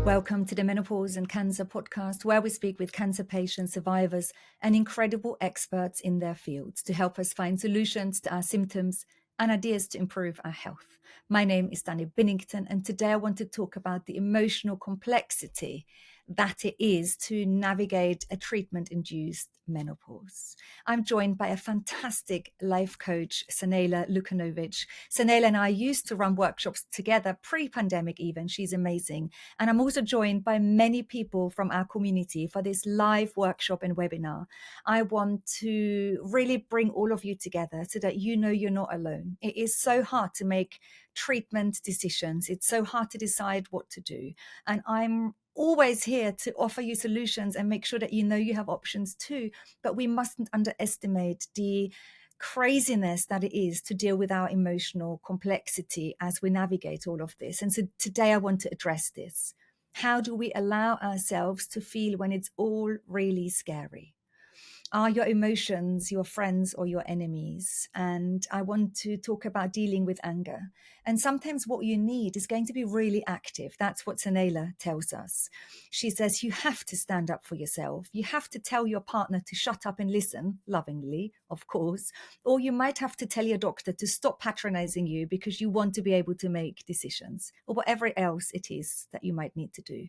Welcome to the Menopause and Cancer podcast, where we speak with cancer patient survivors and incredible experts in their fields to help us find solutions to our symptoms and ideas to improve our health. My name is Danny Binnington, and today I want to talk about the emotional complexity that it is to navigate a treatment-induced menopause. I'm joined by a fantastic life coach, Sanela Lukanovic. Sanela and I used to run workshops together pre-pandemic even. She's amazing. And I'm also joined by many people from our community for this live workshop and webinar. I want to really bring all of you together so that you know you're not alone. It is so hard to make treatment decisions. It's so hard to decide what to do. And I'm always here to offer you solutions and make sure that you know you have options too. But we mustn't underestimate the craziness that it is to deal with our emotional complexity as we navigate all of this. And so today I want to address this. How do we allow ourselves to feel when it's all really scary? Are your emotions your friends or your enemies? And I want to talk about dealing with anger. And sometimes what you need is going to be really active. That's what Sanela tells us. She says you have to stand up for yourself. You have to tell your partner to shut up and listen, lovingly, of course. Or you might have to tell your doctor to stop patronizing you because you want to be able to make decisions, or whatever else it is that you might need to do.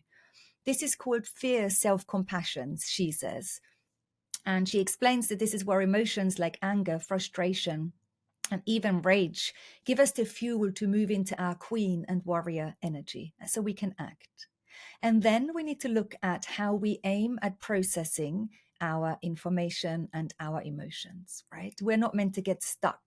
This is called fierce self-compassion, she says. And she explains that this is where emotions like anger, frustration, and even rage give us the fuel to move into our queen and warrior energy so we can act. And then we need to look at how we aim at processing our information and our emotions, right? We're not meant to get stuck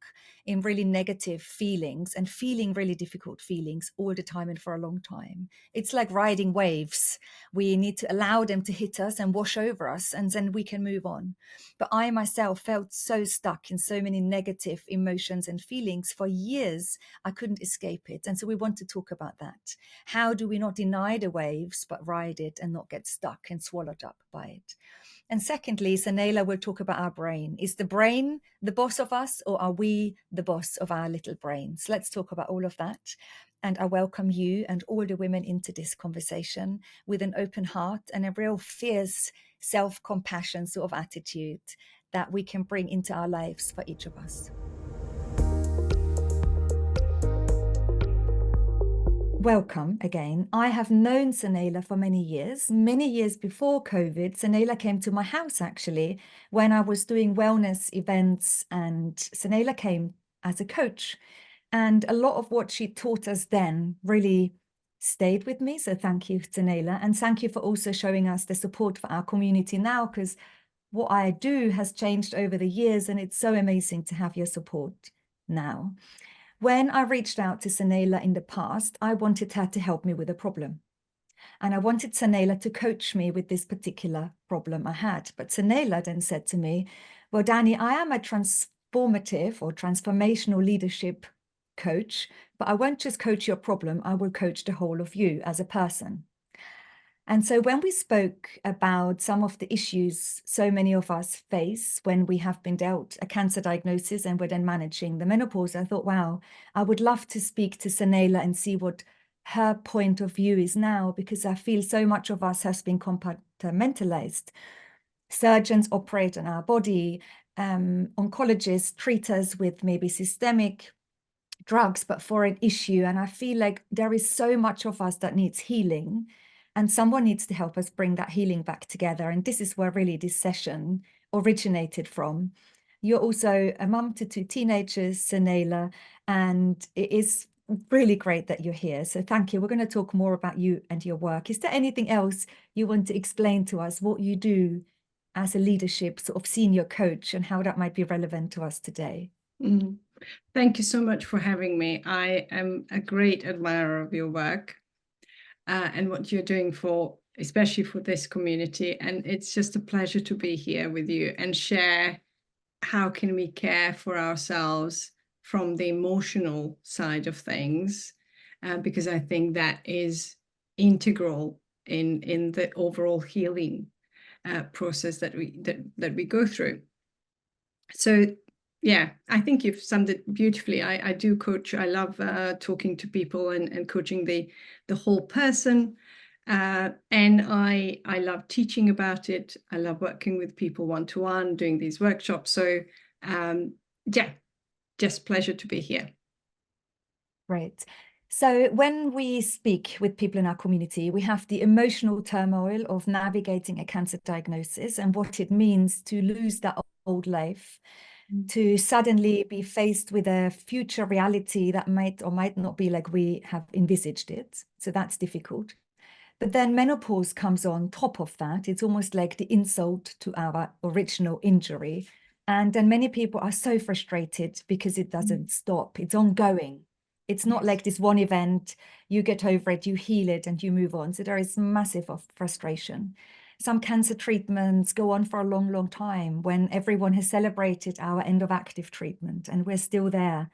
in really negative feelings and feeling really difficult feelings all the time and for a long time. It's like riding waves. We need to allow them to hit us and wash over us, and then we can move on. But I myself felt so stuck in so many negative emotions and feelings for years, I couldn't escape it. And so we want to talk about that. How do we not deny the waves, but ride it and not get stuck and swallowed up by it? And secondly, Sanela will talk about our brain. Is the brain the boss of us, or are we the boss of our little brains? Let's talk about all of that. And I welcome you and all the women into this conversation with an open heart and a real fierce self-compassion sort of attitude that we can bring into our lives for each of us. Welcome again. I have known Sanela for many years before COVID. Sanela came to my house actually when I was doing wellness events, and Sanela came as a coach. And a lot of what she taught us then really stayed with me. So thank you, Sanela. And thank you for also showing us the support for our community now, because what I do has changed over the years, and it's so amazing to have your support now. When I reached out to Sanela in the past, I wanted her to help me with a problem. And I wanted Sanela to coach me with this particular problem I had. But Sanela then said to me, well, Danny, I am a transformative or transformational leadership coach, but I won't just coach your problem, I will coach the whole of you as a person. And so when we spoke about some of the issues so many of us face when we have been dealt a cancer diagnosis and we're then managing the menopause, I thought, wow, I would love to speak to Sanela and see what her point of view is now, because I feel so much of us has been compartmentalized. Surgeons operate on our body, oncologists treat us with maybe systemic drugs, but for an issue. And I feel like there is so much of us that needs healing, and someone needs to help us bring that healing back together. And this is where really this session originated from. You're also a mum to 2 teenagers, Sanela, and it is really great that you're here. So thank you. We're going to talk more about you and your work. Is there anything else you want to explain to us, what you do as a leadership sort of senior coach, and how that might be relevant to us today? Thank you so much for having me. I am a great admirer of your work and what you're doing especially for this community. And it's just a pleasure to be here with you and share how can we care for ourselves from the emotional side of things, because I think that is integral in the overall healing process that we go through. So yeah, I think you've summed it beautifully. I do coach. I love talking to people and coaching the whole person. And I love teaching about it. I love working with people one-to-one, doing these workshops. So yeah, just pleasure to be here. Great. So when we speak with people in our community, we have the emotional turmoil of navigating a cancer diagnosis and what it means to lose that old life, to suddenly be faced with a future reality that might or might not be like we have envisaged it. So that's difficult. But then menopause comes on top of that. It's almost like the insult to our original injury. And then many people are so frustrated because it doesn't stop. It's ongoing. It's not like this one event, you get over it, you heal it, and you move on. So there is massive of frustration. Some cancer treatments go on for a long, long time when everyone has celebrated our end of active treatment and we're still there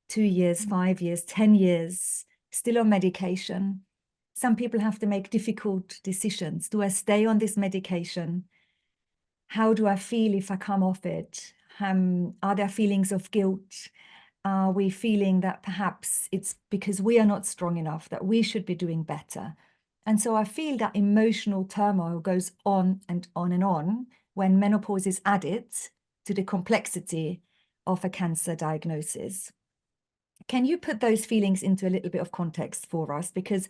2 years, 5 years, 10 years, still on medication. Some people have to make difficult decisions. Do I stay on this medication? How do I feel if I come off it? Are there feelings of guilt? Are we feeling that perhaps it's because we are not strong enough, that we should be doing better? And so I feel that emotional turmoil goes on and on and on when menopause is added to the complexity of a cancer diagnosis. Can you put those feelings into a little bit of context for us? Because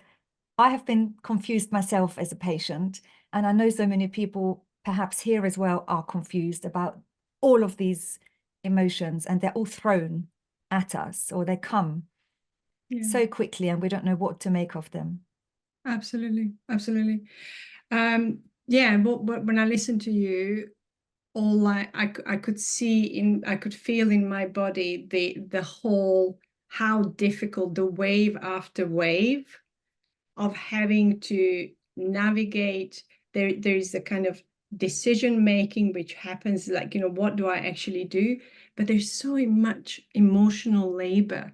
I have been confused myself as a patient, and I know so many people perhaps here as well are confused about all of these emotions, and they're all thrown at us, or they come so quickly and we don't know what to make of them. Absolutely, absolutely. Yeah, but when I listen to you, all I could see I could feel in my body the whole, how difficult, the wave after wave of having to navigate. There's a kind of decision making which happens, like, what do I actually do? But there's so much emotional labor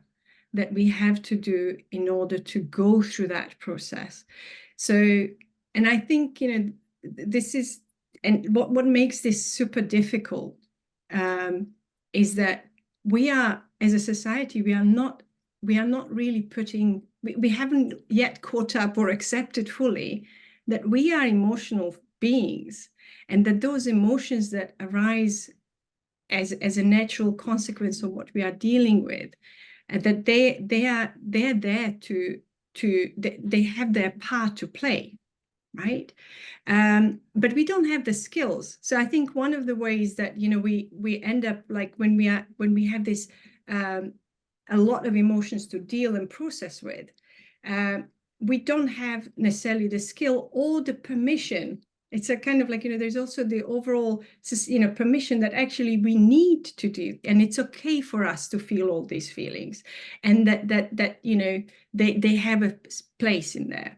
that we have to do in order to go through that process. So, and I think, this is, and what makes this super difficult is that we are, as a society, we are not really putting, we haven't yet caught up or accepted fully that we are emotional beings, and that those emotions that arise as a natural consequence of what we are dealing with, and that they're there to they have their part to play, right? But we don't have the skills. So I think one of the ways that we end up, like, when we have this a lot of emotions to deal and process with, we don't have necessarily the skill or the permission. It's a kind of like, there's also the overall, permission that actually we need to do, and it's okay for us to feel all these feelings, and that they have a place in there.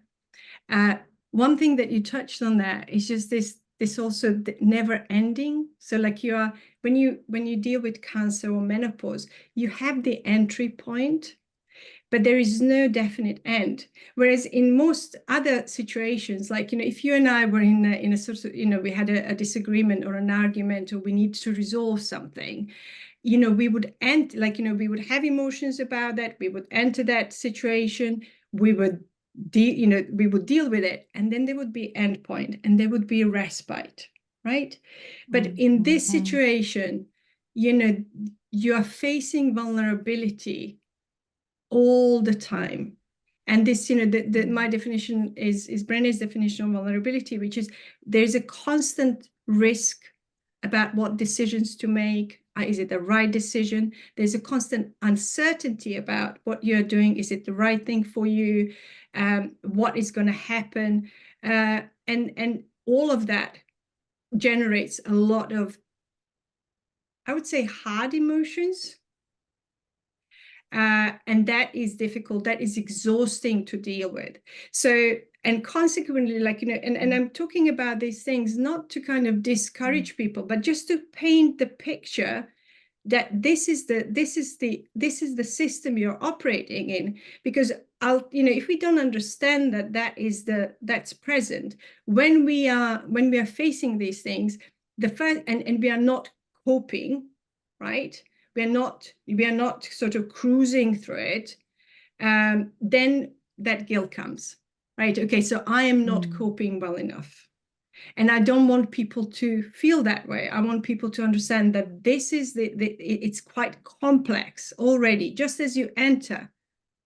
One thing that you touched on there is just this also never ending. So like when you deal with cancer or menopause, you have the entry point, but there is no definite end. Whereas in most other situations, like, if you and I were in a sort of, we had a disagreement or an argument, or we need to resolve something, we would end, like, we would have emotions about that. We would enter that situation. We would we would deal with it, and then there would be end point, and there would be a respite, right? But in this situation, you are facing vulnerability all the time. And this, my definition is Brené's definition of vulnerability, which is there's a constant risk about what decisions to make. Is it the right decision? There's a constant uncertainty about what you're doing. Is it the right thing for you? What is going to happen? And all of that generates a lot of, I would say, hard emotions. And that is difficult. That is exhausting to deal with. So, and consequently, like, and I'm talking about these things not to kind of discourage people, but just to paint the picture that this is the system you're operating in. Because if we don't understand that's present when we are facing these things, and we are not coping, right? We are not sort of cruising through it, then that guilt comes, right? Okay, so I am not coping well enough. And I don't want people to feel that way. I want people to understand that this is it's quite complex already, just as you enter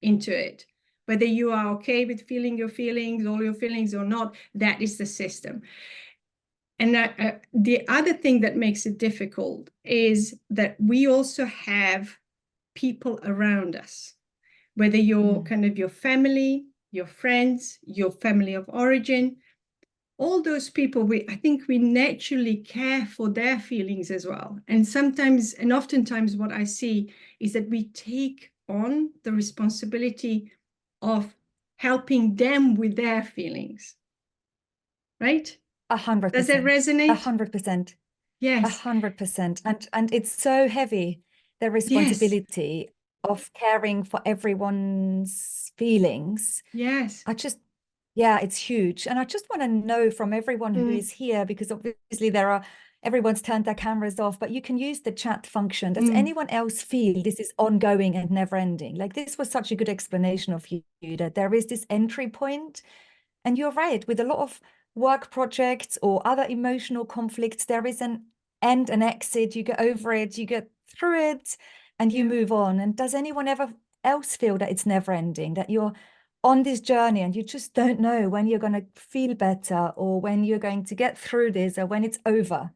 into it. Whether you are okay with feeling your feelings, all your feelings or not, that is the system. And the other thing that makes it difficult is that we also have people around us, whether you're kind of your family, your friends, your family of origin, all those people, I think we naturally care for their feelings as well. And sometimes, and oftentimes what I see is that we take on the responsibility of helping them with their feelings, right? 100%. Does that resonate? 100%. Yes. 100%. And it's so heavy, the responsibility of caring for everyone's feelings. Yes. Yeah, it's huge. And I just want to know from everyone who is here, because obviously everyone's turned their cameras off, but you can use the chat function. Does anyone else feel this is ongoing and never ending? Like, this was such a good explanation of you, that there is this entry point. And you're right, with a lot of work projects or other emotional conflicts, there is an end and exit. You get over it, you get through it, and you move on. And does anyone else feel that it's never ending, that you're on this journey and you just don't know when you're going to feel better or when you're going to get through this or when it's over?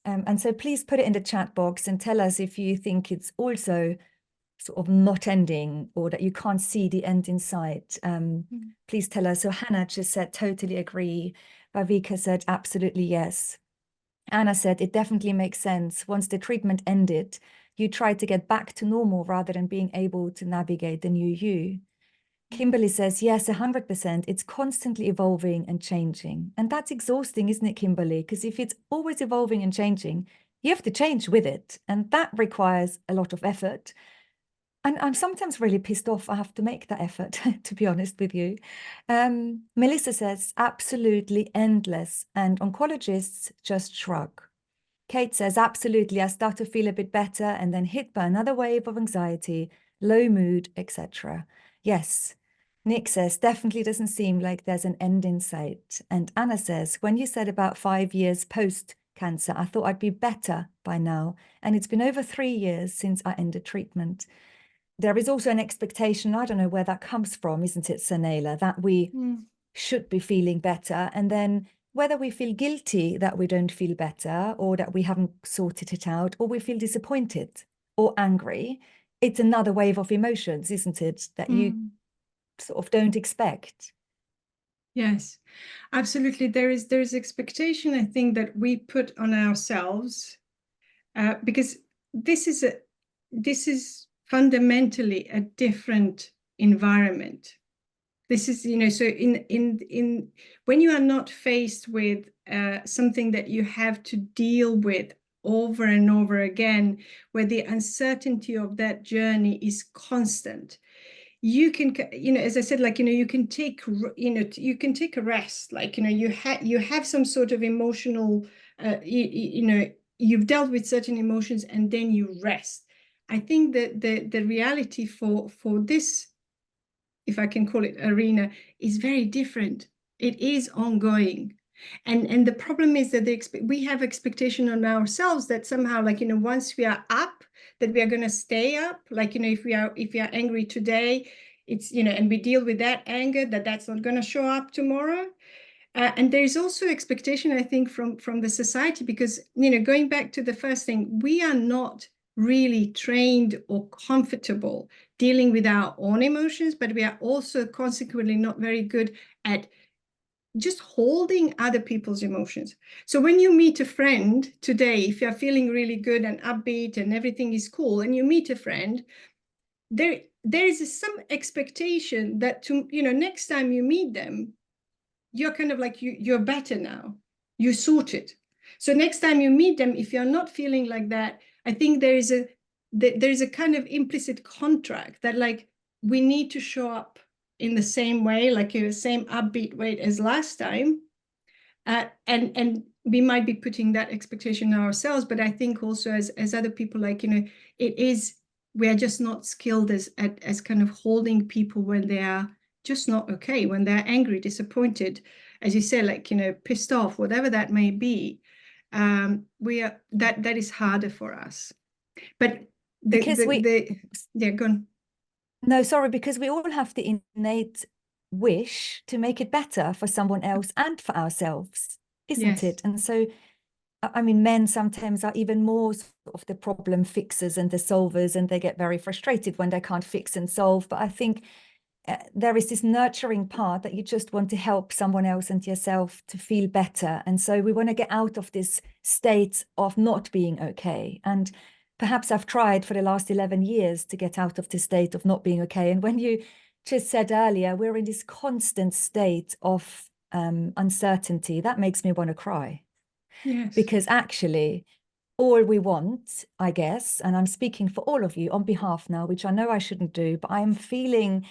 And so please put it in the chat box and tell us if you think it's also sort of not ending, or that you can't see the end in sight. Please tell us. So Hannah just said, totally agree. Vavika said, absolutely yes. Anna said, it definitely makes sense. Once the treatment ended, you tried to get back to normal rather than being able to navigate the new you. Kimberly says, yes, 100%. It's constantly evolving and changing. And that's exhausting, isn't it, Kimberly? Because if it's always evolving and changing, you have to change with it. And that requires a lot of effort. And I'm sometimes really pissed off I have to make that effort, to be honest with you. Melissa says, absolutely endless. And oncologists just shrug. Kate says, absolutely. I start to feel a bit better and then hit by another wave of anxiety, low mood, etc. Yes. Nick says, definitely doesn't seem like there's an end in sight. And Anna says, when you said about 5 years post-cancer, I thought I'd be better by now. And it's been over 3 years since I ended treatment. There is also an expectation, I don't know where that comes from, isn't it, Sanela, that we should be feeling better. And then whether we feel guilty that we don't feel better or that we haven't sorted it out, or we feel disappointed or angry, it's another wave of emotions, isn't it, that you sort of don't expect. Yes, absolutely. There's expectation, I think, that we put on ourselves, because this is fundamentally a different environment. This is, so in when you are not faced with something that you have to deal with over and over again, where the uncertainty of that journey is constant, you can, as I said, like, you can take, you can take a rest, like, you have some sort of emotional, you've dealt with certain emotions and then you rest. I think that the reality for this, if I can call it arena, is very different. It is ongoing. And the problem is that we have expectation on ourselves that somehow, like, once we are up, that we are going to stay up. Like, if we are angry today, it's, and we deal with that anger, that's not going to show up tomorrow. And there's also expectation, I think, from the society, because, going back to the first thing, we are not really trained or comfortable dealing with our own emotions, but we are also consequently not very good at just holding other people's emotions. So when you meet a friend today, if you're feeling really good and upbeat and everything is cool, and you meet a friend, there is some expectation that next time you meet them, you're kind of like, you're better now, you sorted. So next time you meet them, if you're not feeling like that, I think there is a kind of implicit contract that, like, we need to show up in the same way, like the same upbeat way as last time. And we might be putting that expectation on ourselves, but I think also as other people, like, we are just not skilled as kind of holding people when they are just not okay, when they're angry, disappointed, as you say, like, pissed off, whatever that may be, that is harder for us. But Because yeah, go on. no, sorry, because we all have the innate wish to make it better for someone else and for ourselves, isn't Yes. it? And so, I mean, men sometimes are even more sort of the problem fixers and the solvers, and they get very frustrated when they can't fix and solve. But I think there is this nurturing part that you just want to help someone else and yourself to feel better. And so we want to get out of this state of not being okay. And perhaps I've tried for the last 11 years to get out of the state of not being okay. And when you just said earlier, we're in this constant state of uncertainty, that makes me want to cry. Yes. Because actually, all we want, I guess, and I'm speaking for all of you on behalf now, which I know I shouldn't do, but I'm feeling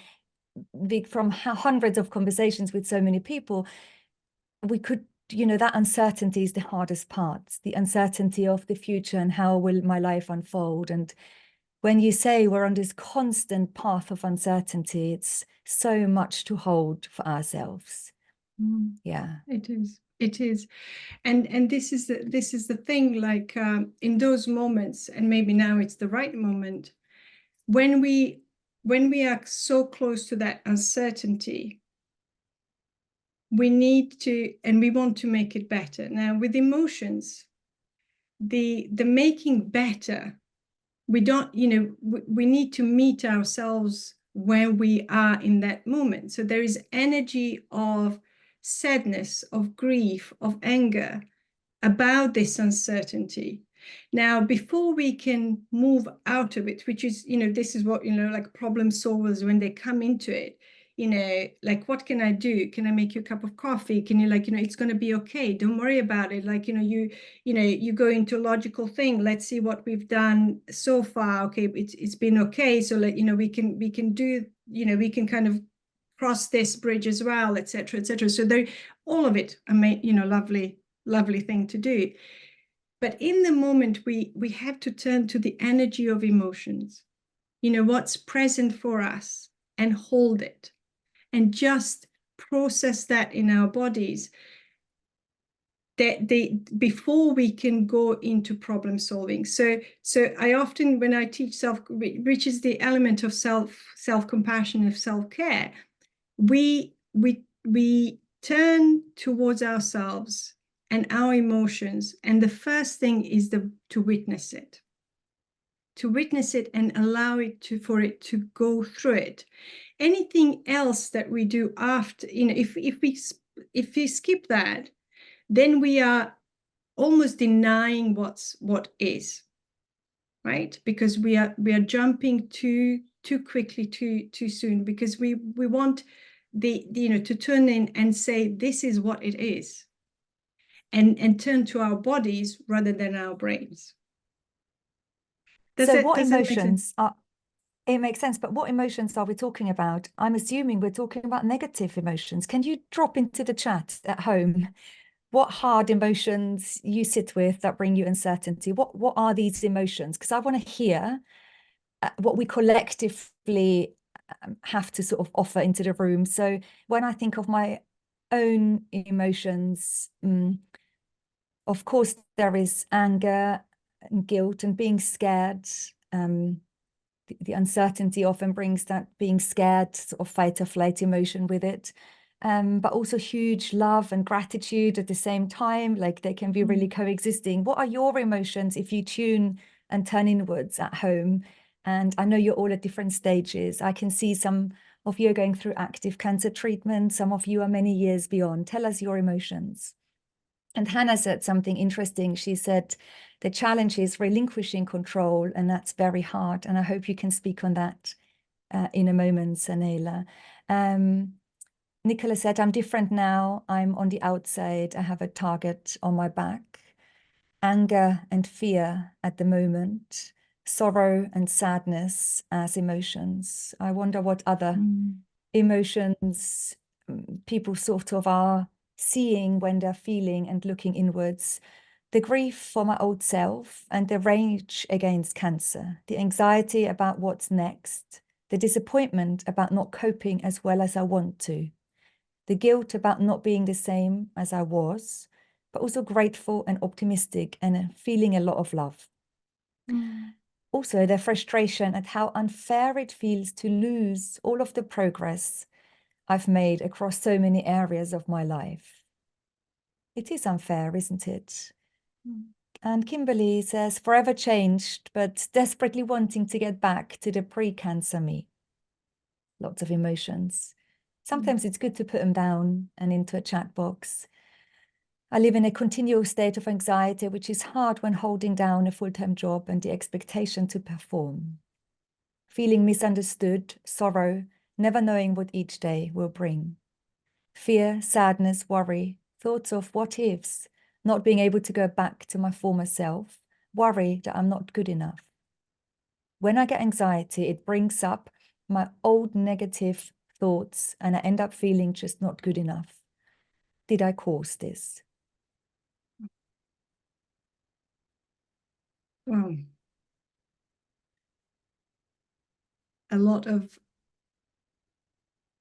from hundreds of conversations with so many people, we could, that uncertainty is the hardest part, the uncertainty of the future and how will my life unfold. And when you say we're on this constant path of uncertainty, it's so much to hold for ourselves. Yeah. It is. And this is the thing, like, in those moments, and maybe now it's the right moment, when we are so close to that uncertainty, we need to, and we want to make it better. Now, with emotions, the making better, we don't, we need to meet ourselves where we are in that moment. So there is energy of sadness, of grief, of anger about this uncertainty. Now, before we can move out of it, which is, this is what, like problem solvers, when they come into it, like, what can I do? Can I make you a cup of coffee? Can you, like, it's going to be okay. Don't worry about it. Like, you go into a logical thing. Let's see what we've done so far. Okay, it's been okay. So, like, we can do, we can kind of cross this bridge as well, etc., etc. So there, all of it, lovely thing to do. But in the moment, we have to turn to the energy of emotions, what's present for us, and hold it, and just process that in our bodies, that before we can go into problem solving. So I often, when I teach which is the element of self-compassion, of self-care, we turn towards ourselves and our emotions, and the first thing is to witness it, and allow it for it to go through it. Anything else that we do after, if we skip that, then we are almost denying what is, right? Because we are jumping too quickly, too soon, because we want to turn in and say, this is what it is, and turn to our bodies rather than our brains. So what emotions are, it makes sense, but what emotions are we talking about? I'm assuming we're talking about negative emotions. Can you drop into the chat at home what hard emotions you sit with that bring you uncertainty? What are these emotions? Because I want to hear what we collectively have to sort of offer into the room. So when I think of my own emotions, of course, there is anger and guilt and being scared. The uncertainty often brings that being scared, sort of fight or flight emotion with it. But also huge love and gratitude at the same time, like they can be really coexisting. What are your emotions if you tune and turn inwards at home? And I know you're all at different stages. I can see some of you are going through active cancer treatment. Some of you are many years beyond. Tell us your emotions. And Hannah said something interesting. She said, the challenge is relinquishing control, and that's very hard. And I hope you can speak on that in a moment, Sanela. Nicola said, I'm different now. I'm on the outside. I have a target on my back. Anger and fear at the moment. Sorrow and sadness as emotions. I wonder what other emotions people sort of are seeing when they're feeling and looking inwards. The grief for my old self and the rage against cancer, the anxiety about what's next, the disappointment about not coping as well as I want to, the guilt about not being the same as I was, but also grateful and optimistic and feeling a lot of love. Also, the frustration at how unfair it feels to lose all of the progress I've made across so many areas of my life. It is unfair, isn't it? And Kimberly says, forever changed, but desperately wanting to get back to the pre-cancer me. Lots of emotions. Sometimes it's good to put them down and into a chat box. I live in a continual state of anxiety, which is hard when holding down a full-time job and the expectation to perform. Feeling misunderstood, sorrow, never knowing what each day will bring. Fear, sadness, worry, thoughts of what ifs, not being able to go back to my former self, worry that I'm not good enough. When I get anxiety, it brings up my old negative thoughts and I end up feeling just not good enough. Did I cause this? Wow. A lot of,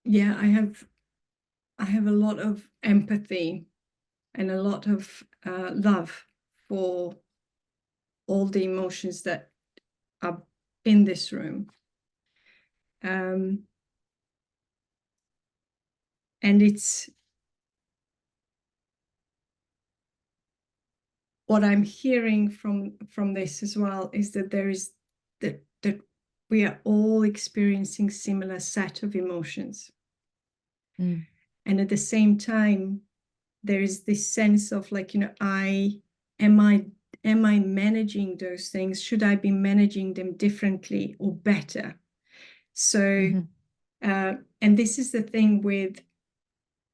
yeah, I have a lot of empathy and a lot of love for all the emotions that are in this room. And it's what I'm hearing from this as well is that there is that we are all experiencing similar set of emotions. And at the same time, there is this sense of like, you know, am I managing those things? Should I be managing them differently or better? So, and this is the thing with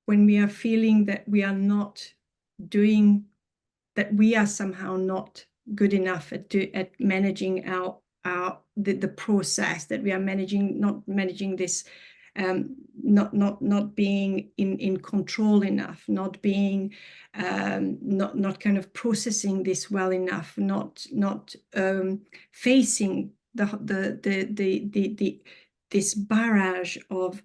when we are feeling that we are not doing, that we are somehow not good enough at managing the process, that we are not managing this, not being in control enough, not being not kind of processing this well enough, not facing this barrage of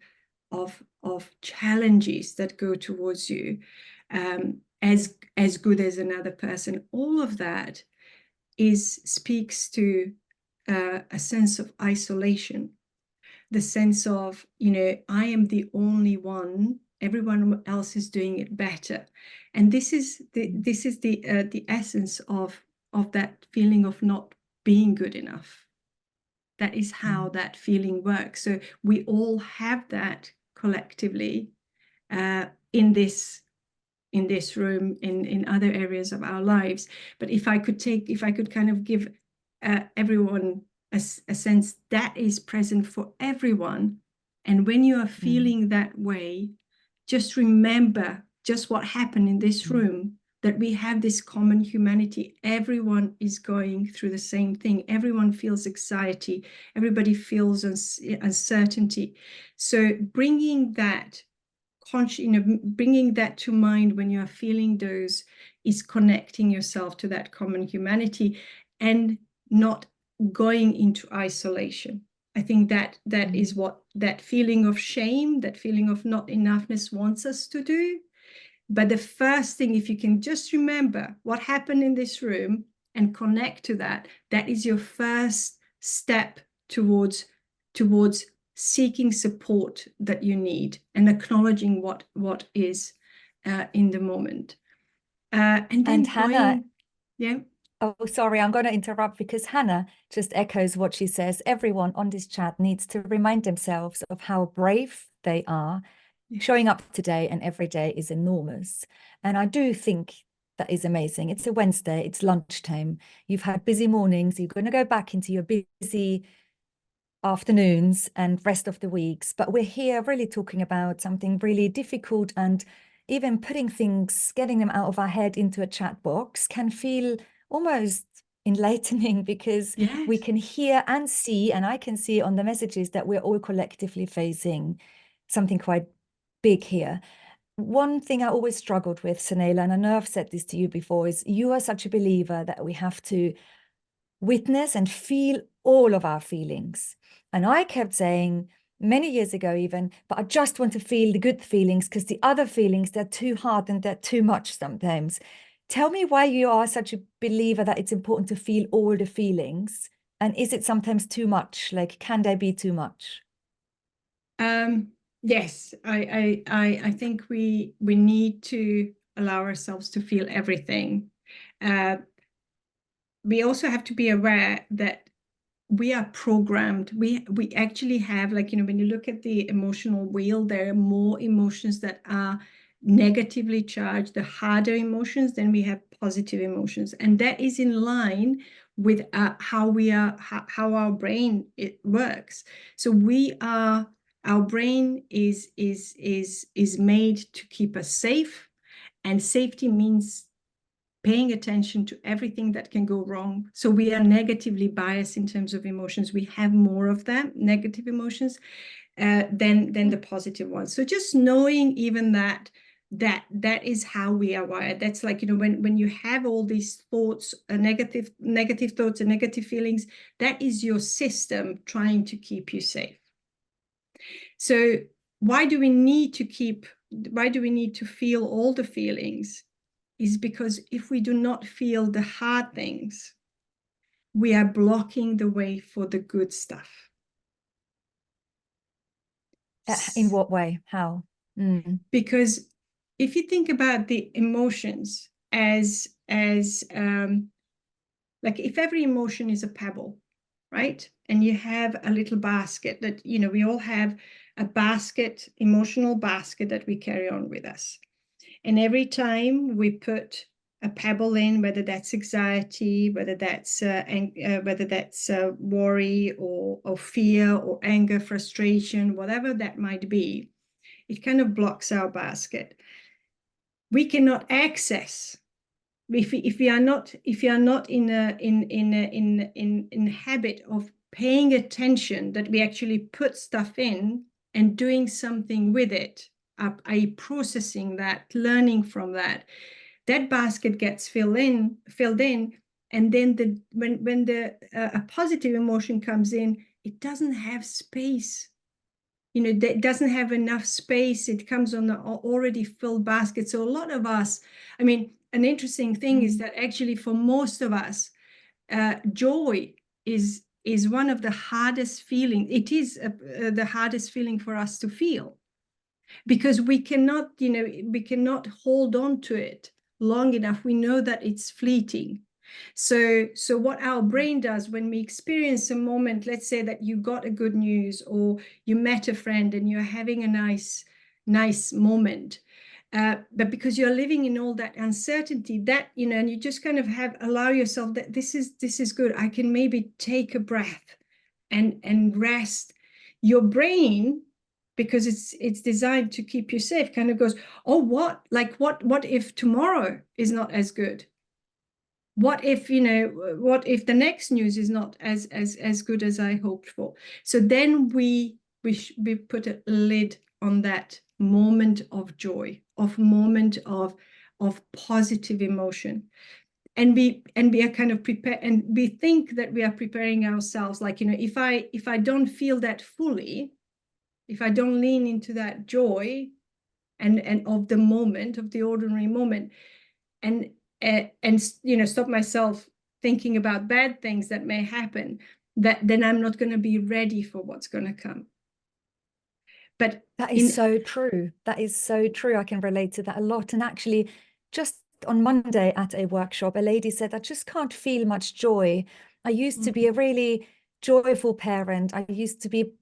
challenges that go towards you as good as another person. All of that speaks to a sense of isolation, the sense of, you know, I am the only one, everyone else is doing it better. And this is the essence of that feeling of not being good enough. That is how that feeling works. So we all have that collectively in this room, in other areas of our lives. But if I could kind of give everyone a sense that is present for everyone, and when you are feeling that way, just remember just what happened in this room, that we have this common humanity. Everyone is going through the same thing. Everyone feels anxiety. Everybody feels uncertainty. So bringing that bringing that to mind when you are feeling those is connecting yourself to that common humanity and not going into isolation. I think that is what that feeling of shame, that feeling of not enoughness wants us to do. But the first thing, if you can just remember what happened in this room and connect to that, that is your first step towards seeking support that you need and acknowledging what is in the moment. And then Hannah, yeah. Oh, sorry, I'm going to interrupt because Hannah just echoes what she says. Everyone on this chat needs to remind themselves of how brave they are. Showing up today and every day is enormous. And I do think that is amazing. It's a Wednesday, it's lunchtime. You've had busy mornings. You're going to go back into your busy afternoons and rest of the weeks. But we're here really talking about something really difficult, and even putting things, getting them out of our head into a chat box can feel almost enlightening because we can hear and see, and I can see on the messages that we're all collectively facing something quite big here. One thing I always struggled with, Sanela, and I know I've said this to you before, is you are such a believer that we have to witness and feel all of our feelings. And I kept saying many years ago even, but I just want to feel the good feelings, because the other feelings, they're too hard and they're too much sometimes. Tell me why you are such a believer that it's important to feel all the feelings. And is it sometimes too much? Like, can they be too much? Yes, I think we need to allow ourselves to feel everything. We also have to be aware that we are programmed. We actually have, like, when you look at the emotional wheel, there are more emotions that are negatively charged, the harder emotions, than we have positive emotions. And that is in line with how our brain works. So our brain is made to keep us safe, and safety means paying attention to everything that can go wrong. So we are negatively biased in terms of emotions. We have more of them, negative emotions, than the positive ones. So just knowing even that is how we are wired. That's like, when you have all these thoughts, negative thoughts and negative feelings, that is your system trying to keep you safe. So why do we need to feel all the feelings? Is because if we do not feel the hard things, we are blocking the way for the good stuff. In what way? How? Because if you think about the emotions as like, if every emotion is a pebble, right? And you have a little basket that, we all have a basket, emotional basket that we carry on with us. And every time we put a pebble in, whether that's anxiety, whether that's worry or fear or anger, frustration, whatever that might be, it kind of blocks our basket. We cannot access, if you are not in habit of paying attention, that we actually put stuff in and doing something with it, processing that, learning from that basket gets filled in, and then when a positive emotion comes in, it doesn't have space. That doesn't have enough space. It comes on the already filled basket. So a lot of us, an interesting thing is that actually for most of us, joy is one of the hardest feelings. It is the hardest feeling for us to feel, because we cannot hold on to it long enough. We know that it's fleeting. So what our brain does when we experience a moment, let's say that you got a good news, or you met a friend and you're having a nice moment, but because you're living in all that uncertainty, that, and you just kind of allow yourself that this is good, I can maybe take a breath and rest. Your brain, because it's designed to keep you safe, kind of goes, oh, what if tomorrow is not as good? What if the next news is not as good as I hoped for? So then we put a lid on that moment of joy, of moment of positive emotion. And we are kind of prepared, and we think that we are preparing ourselves, like, if I don't feel that fully, if I don't lean into that joy and of the moment, of the ordinary moment, and stop myself thinking about bad things that may happen, then I'm not going to be ready for what's going to come. But that is so true. That is so true. I can relate to that a lot. And actually, just on Monday at a workshop, a lady said, I just can't feel much joy. I used to be a really joyful parent. I used to be,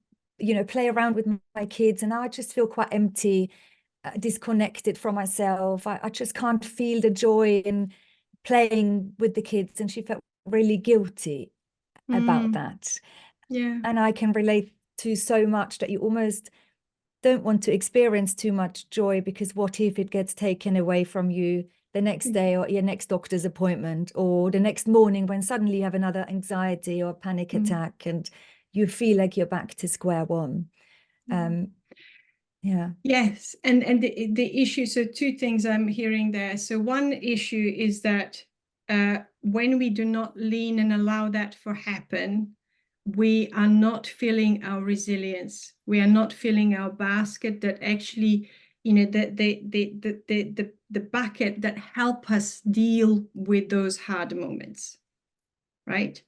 play around with my kids, and now I just feel quite empty, disconnected from myself. I just can't feel the joy in playing with the kids. And she felt really guilty about that. Yeah. And I can relate to so much that you almost don't want to experience too much joy, because what if it gets taken away from you the next day, or your next doctor's appointment, or the next morning when suddenly you have another anxiety or panic attack and you feel like you're back to square one. Yeah. Yes. And the issue, so two things I'm hearing there. So one issue is that when we do not lean and allow that to happen, we are not filling our resilience. We are not filling our basket that actually, the bucket that help us deal with those hard moments, right?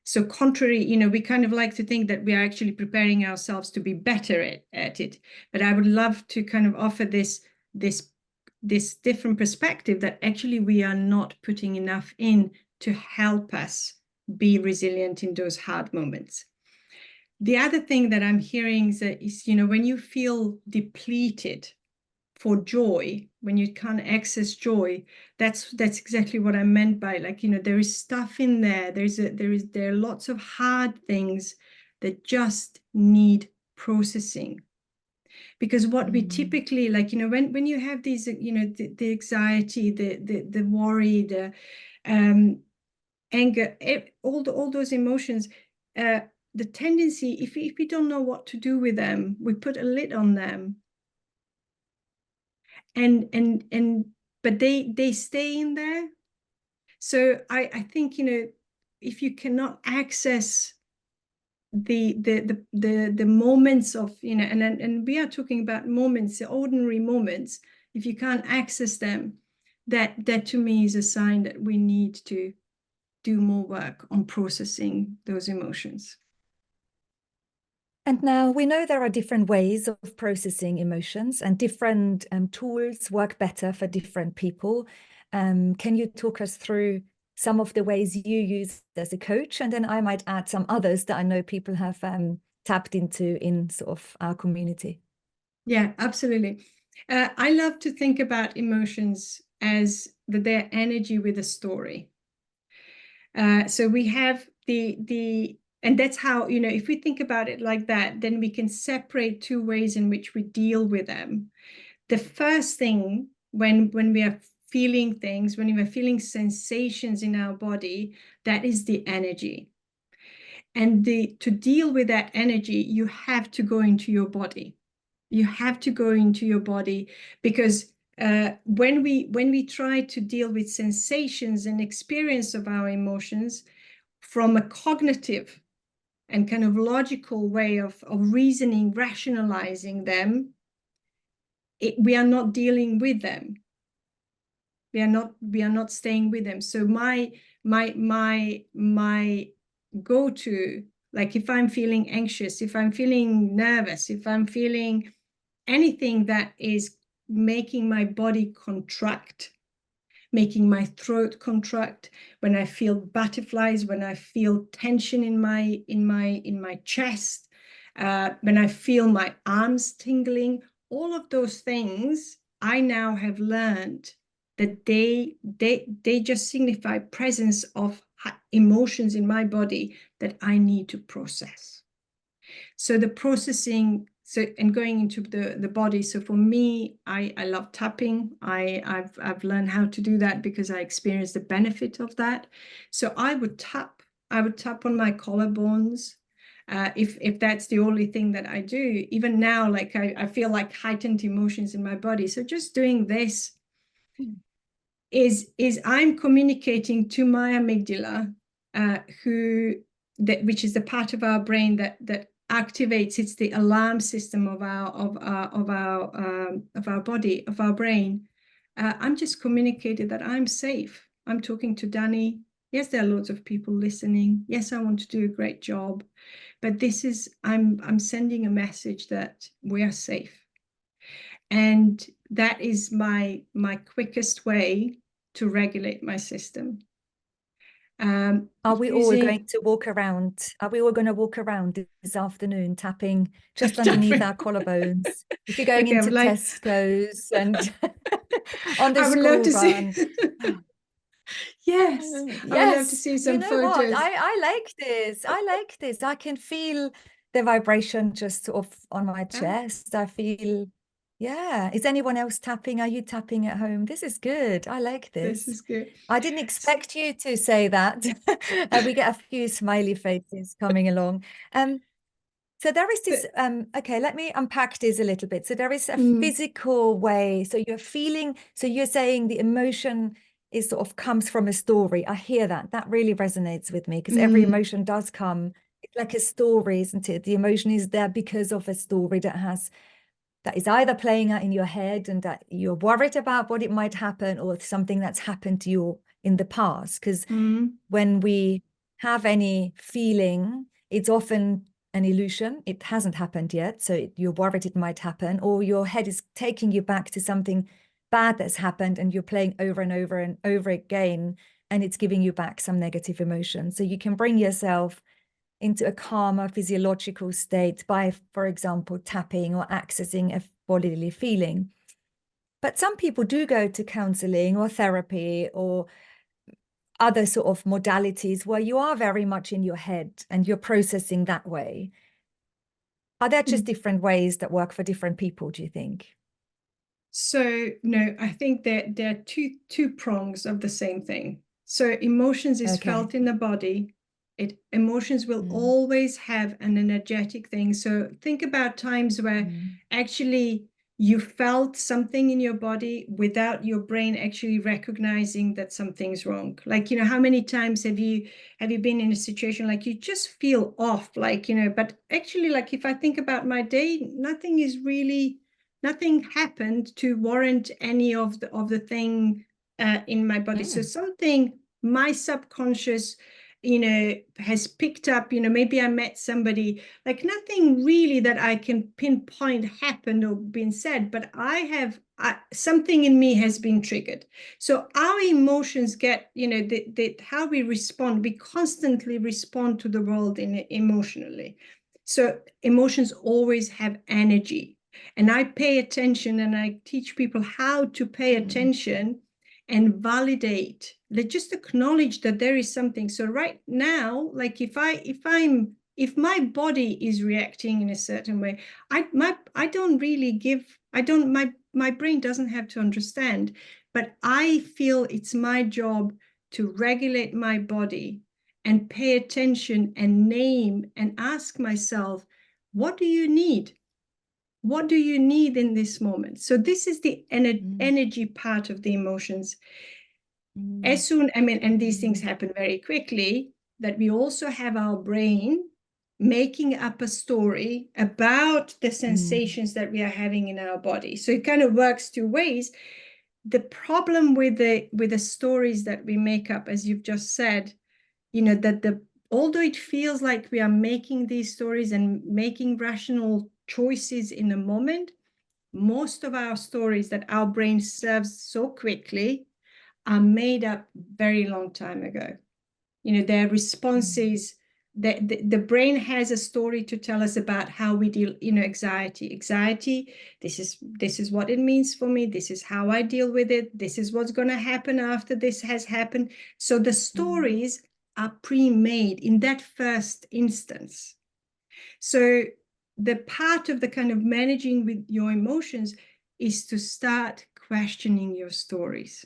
So contrary, we kind of like to think that we are actually preparing ourselves to be better at it. But I would love to kind of offer this different perspective that actually we are not putting enough in to help us be resilient in those hard moments. The other thing that I'm hearing is when you feel depleted for joy, when you can't access joy, that's exactly what I meant by, like, there is stuff in there. There are lots of hard things that just need processing. Because what we typically, like, when you have these, the anxiety, the worry, the anger, all those emotions, the tendency, if we don't know what to do with them, we put a lid on them. But they stay in there. So I think, if you cannot access the moments of, and we are talking about moments, the ordinary moments, if you can't access them, that to me is a sign that we need to do more work on processing those emotions. And now we know there are different ways of processing emotions, and different tools work better for different people. Can you talk us through some of the ways you use as a coach? And then I might add some others that I know people have tapped into in sort of our community. Yeah, absolutely. I love to think about emotions as their energy with a story. So we have and that's how, if we think about it like that, then we can separate two ways in which we deal with them. The first thing, when we are feeling things, when we are feeling sensations in our body, that is the energy. And to deal with that energy, you have to go into your body. You have to go into your body, because when we try to deal with sensations and experience of our emotions from a cognitive and kind of logical way of reasoning, rationalizing them, we are not dealing with them. We are not staying with them. So my go-to, like, if I'm feeling anxious, if I'm feeling nervous, if I'm feeling anything that is making my body contract, making my throat contract, when I feel butterflies, when I feel tension in my chest, when I feel my arms tingling, all of those things, I now have learned that they just signify presence of emotions in my body that I need to process. So the processing, and going into the body. So for me, I love tapping. I've learned how to do that because I experienced the benefit of that. So I would tap on my collarbones. If that's the only thing that I do. Even now, like, I feel like heightened emotions in my body. So just doing this is I'm communicating to my amygdala, which is the part of our brain that activates. It's the alarm system of our body, of our brain. I'm just communicating that I'm safe. I'm talking to Danny. Yes, there are lots of people listening. Yes, I want to do a great job, but this is, I'm sending a message that we are safe. And that is my quickest way to regulate my system. Are we all going to walk around? Are we all going to walk around this afternoon, tapping just underneath our collarbones? If you're going into Tesco's and on the I would school love to run. see. Yes, Yes. I would love to see some photos. What? I like this. I like this. I can feel the vibration just sort of on my chest. I feel, yeah. Is anyone else tapping? Are you tapping at home? This is good. I like this. This is good. I didn't expect you to say that. We get a few smiley faces coming along. So there is this, okay, let me unpack this a little bit. So there is a physical way. So you're feeling, so you're saying the emotion is sort of comes from a story. I hear that. That really resonates with me, because every emotion does come like a story, isn't it? The emotion is there because of a story that is either playing out in your head and that you're worried about what it might happen, or something that's happened to you in the past. Because when we have any feeling, it's often an illusion. It hasn't happened yet. So you're worried it might happen, or your head is taking you back to something bad that's happened and you're playing over and over and over again, and it's giving you back some negative emotion. So you can bring yourself into a calmer physiological state by, for example, tapping or accessing a bodily feeling. But some people do go to counseling or therapy or other sort of modalities where you are very much in your head and you're processing that way. Are there just different ways that work for different people, do you think? So no, I think that there are two prongs of the same thing. So emotions is felt in the body. Emotions will always have an energetic thing. So think about times where actually you felt something in your body without your brain actually recognizing that something's wrong. Like, how many times have you been in a situation like you just feel off, like, but actually, like, if I think about my day, nothing happened to warrant any of the thing in my body. So something, my subconscious, has picked up, maybe I met somebody, like nothing really that I can pinpoint happened or been said, but something in me has been triggered. So our emotions get, how we respond, we constantly respond to the world emotionally. So emotions always have energy. And I pay attention and I teach people how to pay attention and validate, like just acknowledge that there is something. So right now, like if my body is reacting in a certain way, my brain doesn't have to understand, but I feel it's my job to regulate my body and pay attention and name and ask myself, what do you need? What do you need in this moment? So this is the energy part of the emotions. As soon, and these things happen very quickly, that we also have our brain making up a story about the sensations that we are having in our body. So it kind of works two ways. The problem with the stories that we make up, as you've just said, that although it feels like we are making these stories and making rational choices in a moment, most of our stories that our brain serves so quickly are made up very long time ago. Their responses, the brain has a story to tell us about how we deal, anxiety, this is what it means for me, this is how I deal with it, this is what's going to happen after this has happened. So the stories are pre-made in that first instance. So the part of the kind of managing with your emotions is to start questioning your stories.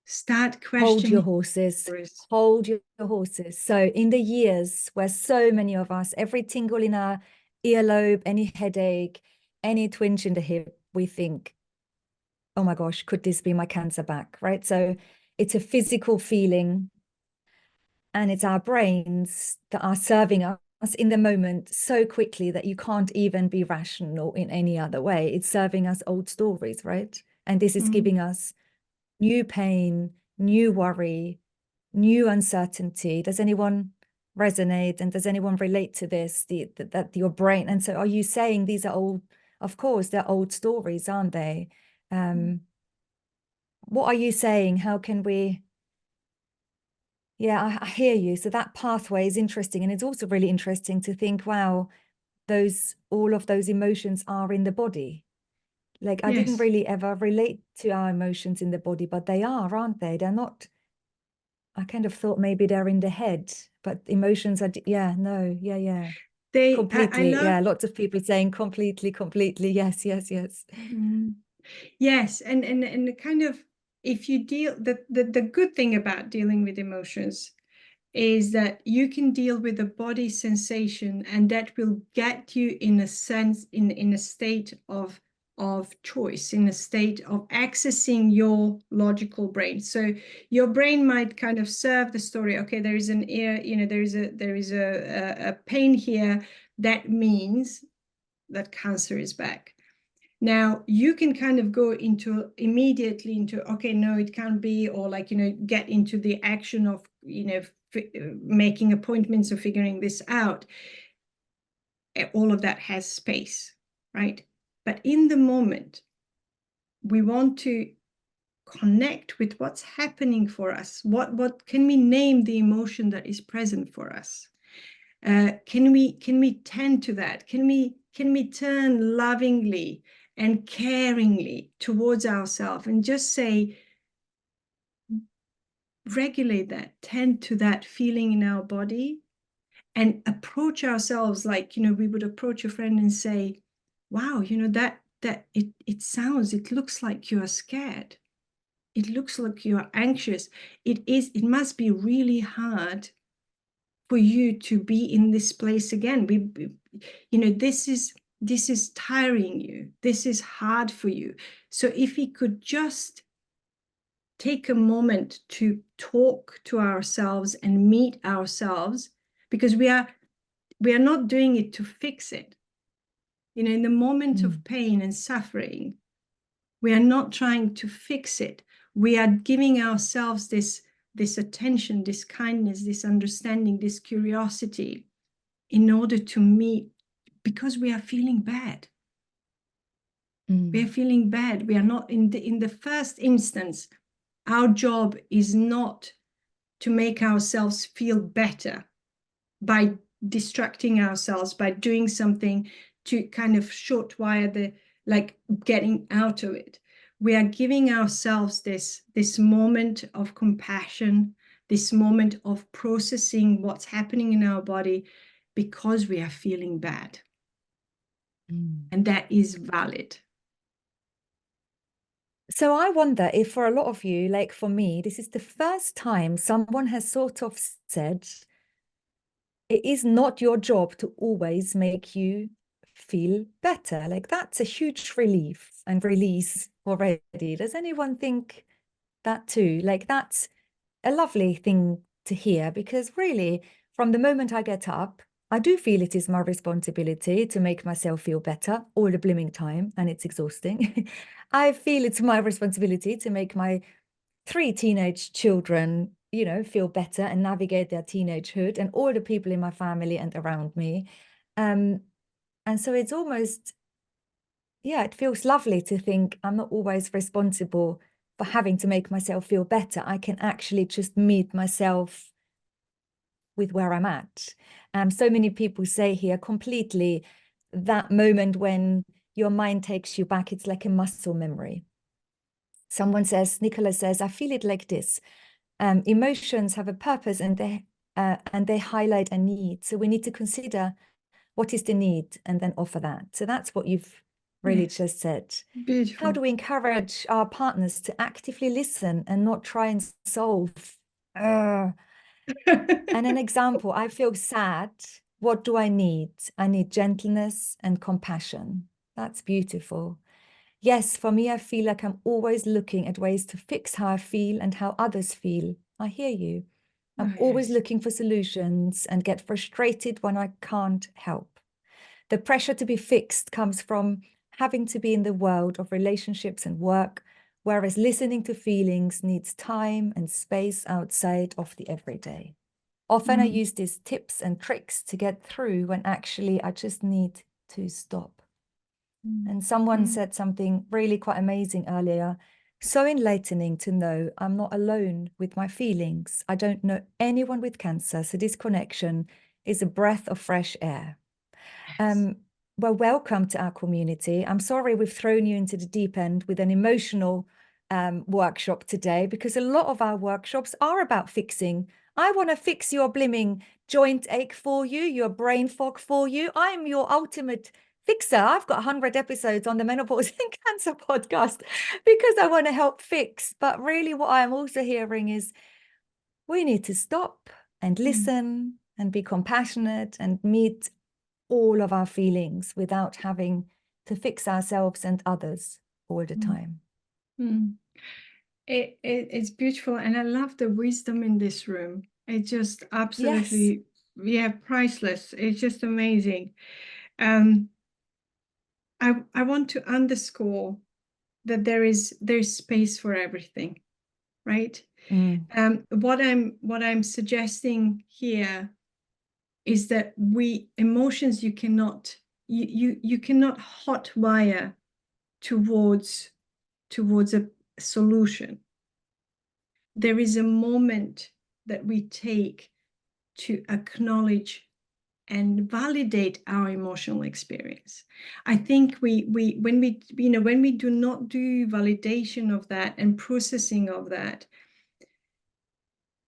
Start questioning. Hold your horses. Hold your horses. So in the years where so many of us, every tingle in our earlobe, any headache, any twinge in the hip, we think, oh my gosh, could this be my cancer back, right? So it's a physical feeling, and it's our brains that are serving us in the moment so quickly that you can't even be rational in any other way. It's serving us old stories, right? And this is giving us new pain, new worry, new uncertainty. Does anyone resonate, and does anyone relate to this, that your brain? And so are you saying these are all, of course, they're old stories, aren't they? What are you saying? How can we? Yeah, I hear you. So that pathway is interesting. And it's also really interesting to think, wow, all of those emotions are in the body. Like, I didn't really ever relate to our emotions in the body, but they are, aren't they? They're not. I kind of thought maybe they're in the head, but emotions are, yeah, no, yeah. Completely, yeah. Lots of people saying completely, yes. Yes, and the kind of, if you deal, the good thing about dealing with emotions is that you can deal with the body sensation, and that will get you in a sense, in a state of of choice, in a state of accessing your logical brain. So your brain might kind of serve the story. Okay, there is an ear, there is a pain here. That means that cancer is back. Now you can kind of go immediately into, okay, no, it can't be, or like, get into the action of, making appointments or figuring this out. All of that has space, right? But in the moment, we want to connect with what's happening for us. What can we name the emotion that is present for us? Can we tend to that? Can we turn lovingly and caringly towards ourselves and just say, regulate that, tend to that feeling in our body, and approach ourselves like, we would approach a friend and say, wow, it looks like you are scared. It looks like you are anxious. It must be really hard for you to be in this place again. This is tiring you. This is hard for you. So if we could just take a moment to talk to ourselves and meet ourselves, because we are not doing it to fix it. In the moment of pain and suffering, we are not trying to fix it. We are giving ourselves this attention, this kindness, this understanding, this curiosity, in order to meet, because we are feeling bad. We are feeling bad. We are not in the first instance. Our job is not to make ourselves feel better by distracting ourselves, by doing something to kind of short wire getting out of it. We are giving ourselves this moment of compassion, this moment of processing what's happening in our body, because we are feeling bad. And that is valid. So I wonder if for a lot of you, like for me, this is the first time someone has sort of said, it is not your job to always make you feel better. Like that's a huge relief and release already. Does anyone think that too? Like that's a lovely thing to hear, because really from the moment I get up, I do feel it is my responsibility to make myself feel better all the blooming time, and it's exhausting. I feel it's my responsibility to make my 3 teenage children, feel better and navigate their teenagehood, and all the people in my family and around me. And so it's almost, it feels lovely to think I'm not always responsible for having to make myself feel better. I can actually just meet myself with where I'm at. So many people say here completely that moment when your mind takes you back, it's like a muscle memory. Someone says, Nicola says, I feel it like this. Emotions have a purpose, and they highlight a need. So we need to consider what is the need and then offer that. So that's what you've really just said. Beautiful. How do we encourage our partners to actively listen and not try and solve? And an example, I feel sad. What do I need? I need gentleness and compassion. That's beautiful. Yes, for me, I feel like I'm always looking at ways to fix how I feel and how others feel. I hear you. I'm always looking for solutions and get frustrated when I can't help. The pressure to be fixed comes from having to be in the world of relationships and work, whereas listening to feelings needs time and space outside of the everyday. Often I use these tips and tricks to get through when actually I just need to stop. And someone said something really quite amazing earlier. So enlightening to know I'm not alone with my feelings. I don't know anyone with cancer, so this connection is a breath of fresh air. Well, welcome to our community. I'm sorry we've thrown you into the deep end with an emotional workshop today, because a lot of our workshops are about fixing. I want to fix your blimming joint ache for you, your brain fog for you. I'm your ultimate fixer. I've got 100 episodes on the Menopause and Cancer podcast because I want to help fix. But really what I'm also hearing is we need to stop and listen and be compassionate and meet all of our feelings without having to fix ourselves and others all the time. Mm. It's beautiful, and I love the wisdom in this room. It's just absolutely, yeah, priceless. It's just amazing. I want to underscore that there's space for everything, right? What I'm suggesting here is that emotions, you cannot hotwire towards a solution. There is a moment that we take to acknowledge and validate our emotional experience. I think when we do not do validation of that and processing of that,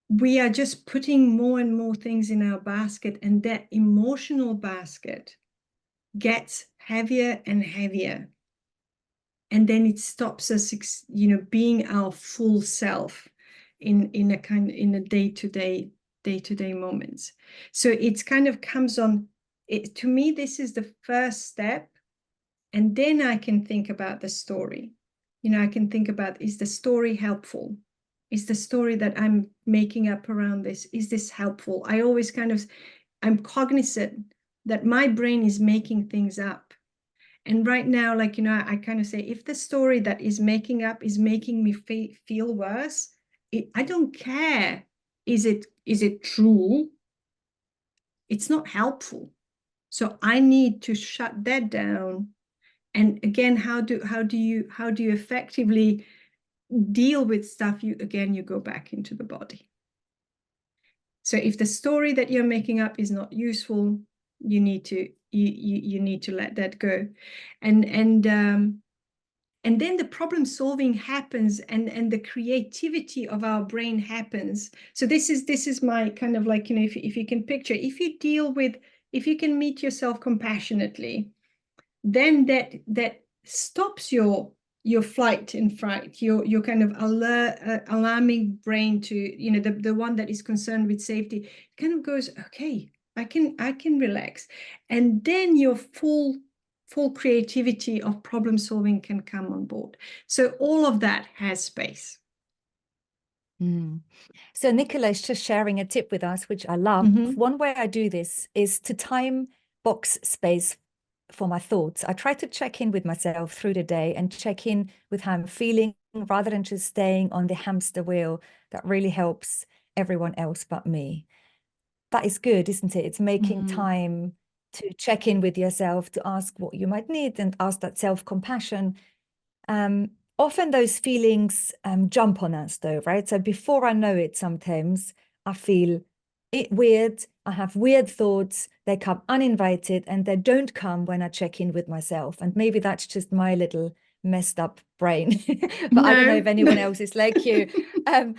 we are just putting more and more things in our basket, and that emotional basket gets heavier and heavier. And then it stops us, being our full self in a day-to-day moments. So it's kind of comes on it. To me, this is the first step. And then I can think about the story. I can think about, is the story helpful? Is the story that I'm making up around this, is this helpful? I'm cognizant that my brain is making things up. And right now, I kind of say, if the story that is making up is making me feel worse, I don't care. Is it true? It's not helpful. So I need to shut that down. And again, how do you effectively deal with stuff? You go back into the body. So if the story that you're making up is not useful, you need to let that go. And then the problem solving happens, and the creativity of our brain happens. So this is my kind of if you can picture, if you can meet yourself compassionately, then that stops your flight and fright, your kind of alarming brain to, the one that is concerned with safety, kind of goes, okay, I can relax. And then your full creativity of problem solving can come on board. So all of that has space. So Nicola is just sharing a tip with us, which I love. One way I do this is to time box space for my thoughts. I try to check in with myself through the day and check in with how I'm feeling, rather than just staying on the hamster wheel that really helps everyone else but me. That is good, isn't it? It's making time to check in with yourself, to ask what you might need, and ask that self-compassion. Often those feelings jump on us though, right? So before I know it, sometimes I feel it weird. I have weird thoughts. They come uninvited, and they don't come when I check in with myself. And maybe that's just my little messed up brain. But I don't know if anyone else is like you. And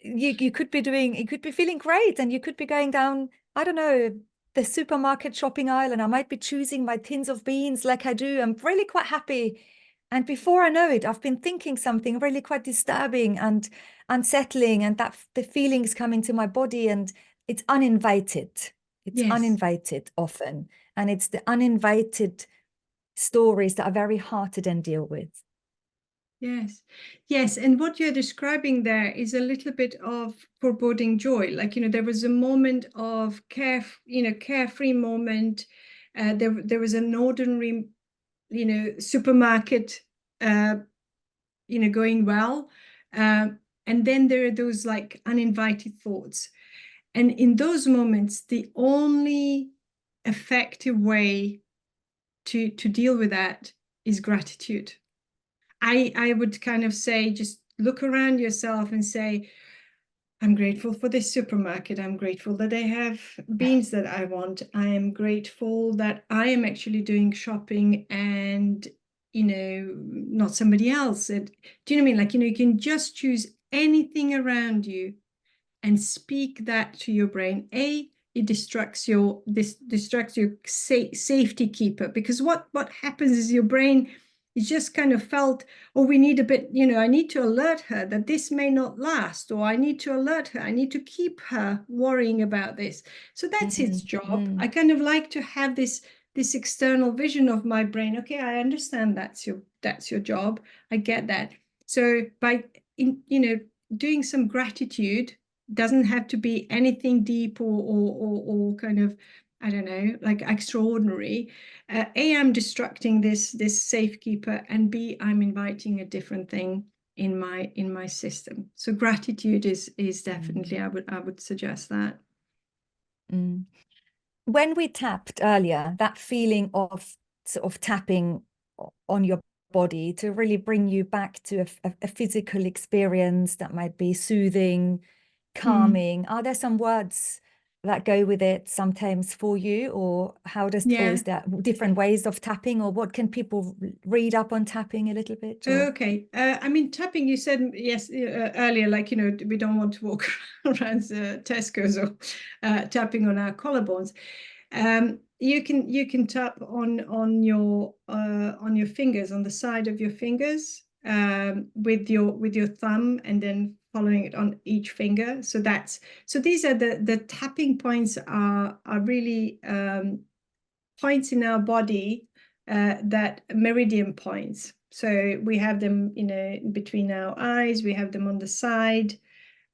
you could be feeling great, and you could be going down, I don't know, the supermarket shopping aisle, and I might be choosing my tins of beans like I do. I'm really quite happy. And before I know it, I've been thinking something really quite disturbing and unsettling, and that the feelings come into my body, and it's uninvited. It's uninvited often. And it's the uninvited stories that are very hard to then deal with. Yes. And what you're describing there is a little bit of foreboding joy. There was a moment of carefree moment. There was an ordinary, supermarket, going well. And then there are those uninvited thoughts. And in those moments, the only effective way to deal with that is gratitude. I would kind of say, just look around yourself and say, I'm grateful for this supermarket. I'm grateful that they have beans that I want. I am grateful that I am actually doing shopping and, not somebody else. Do you know what I mean? You can just choose anything around you and speak that to your brain. It distracts your safety keeper, because what happens is your brain is just kind of felt, oh, we need a bit, I need to alert her that this may not last, or I need to alert her, I need to keep her worrying about this. So that's its job. I kind of like to have this this external vision of my brain. Okay, I understand that's your job. I get that. So by doing some gratitude, doesn't have to be anything deep or kind of, I don't know, like extraordinary. A, I'm destructing this safekeeper, and B, I'm inviting a different thing in my system. So gratitude is definitely, I would suggest that. Mm. When we tapped earlier, that feeling of sort of tapping on your body to really bring you back to a physical experience that might be soothing, calming. Are there some words that go with it sometimes for you, or or is there different ways of tapping, or what can people read up on tapping a little bit? Or? Okay. I mean, tapping, you said yes earlier, like, we don't want to walk around Tesco's or tapping on our collarbones. You can tap on your fingers, on the side of your fingers, with your thumb, and then following it on each finger. So these are the tapping points are really points in our body, that meridian points. So we have them, between our eyes, we have them on the side,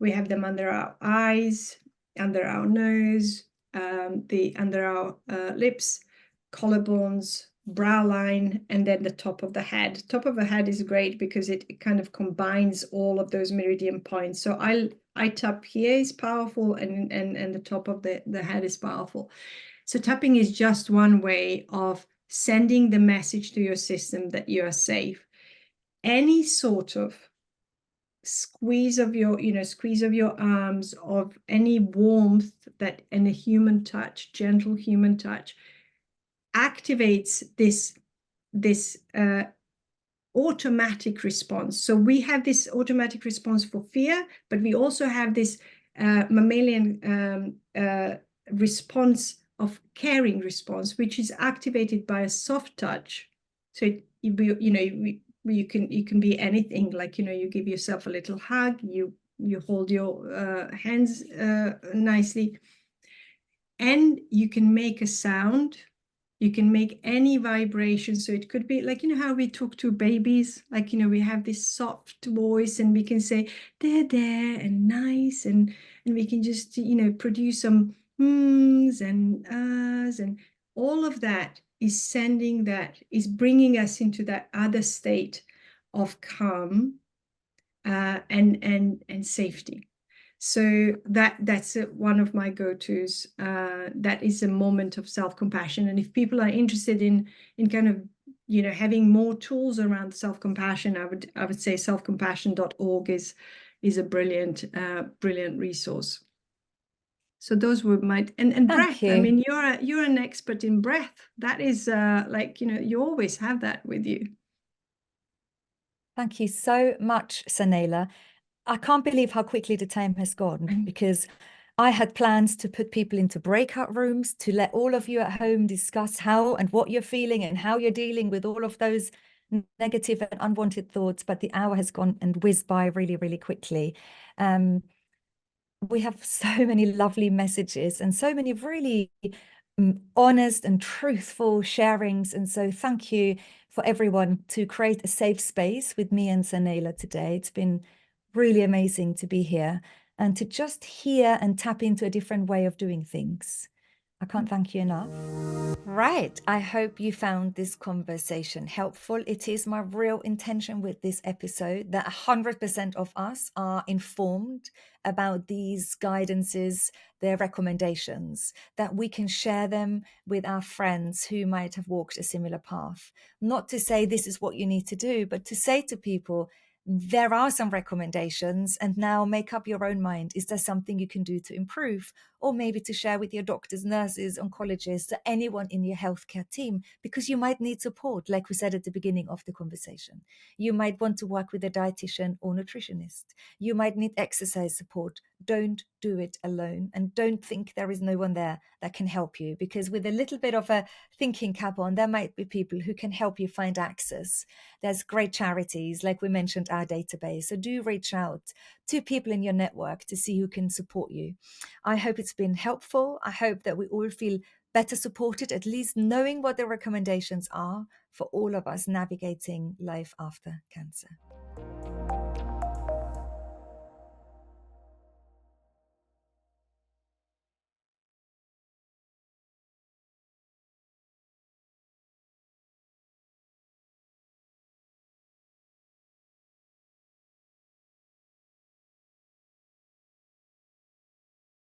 we have them under our eyes, under our nose, under our lips, collarbones, brow line, and then the top of the head. Top of the head is great because it kind of combines all of those meridian points. So I tap here is powerful, and the top of the head is powerful. So tapping is just one way of sending the message to your system that you are safe. Any sort of squeeze of your arms, of any warmth that, and a human touch, gentle human touch, activates this automatic response. So we have this automatic response for fear, but we also have this mammalian response of caring response, which is activated by a soft touch. So you can be anything, like, you give yourself a little hug, you hold your hands nicely, and you can make a sound. You can make any vibration. So it could be like, how we talk to babies, like, we have this soft voice, and we can say, they're there, and nice, and we can just, produce some hmms and ahs, and all of that is bringing us into that other state of calm, and safety. So that's one of my go-tos. That is a moment of self-compassion. And if people are interested in kind of, having more tools around self-compassion, I would say selfcompassion.org is a brilliant resource. So those were my, and breath. I mean, you're an expert in breath. That is like, you always have that with you. Thank you so much, Sanela. I can't believe how quickly the time has gone, because I had plans to put people into breakout rooms to let all of you at home discuss how and what you're feeling and how you're dealing with all of those negative and unwanted thoughts. But the hour has gone and whizzed by really, really quickly. We have so many lovely messages and so many really honest and truthful sharings. And so thank you for everyone to create a safe space with me and Sanela today. It's been really amazing to be here and to just hear and tap into a different way of doing things. I can't thank you enough. Right. I hope you found this conversation helpful. It is my real intention with this episode that 100% of us are informed about these guidances, their recommendations, that we can share them with our friends who might have walked a similar path. Not to say this is what you need to do, but to say to people, there are some recommendations, and now make up your own mind. Is there something you can do to improve? Or maybe to share with your doctors, nurses, oncologists, anyone in your healthcare team, because you might need support, like we said at the beginning of the conversation. You might want to work with a dietitian or nutritionist. You might need exercise support. Don't do it alone, and don't think there is no one there that can help you, because with a little bit of a thinking cap on, there might be people who can help you find access. There's great charities, like we mentioned, our database. So do reach out to people in your network to see who can support you. I hope it's been helpful. I hope that we all feel better supported, at least knowing what the recommendations are for all of us navigating life after cancer.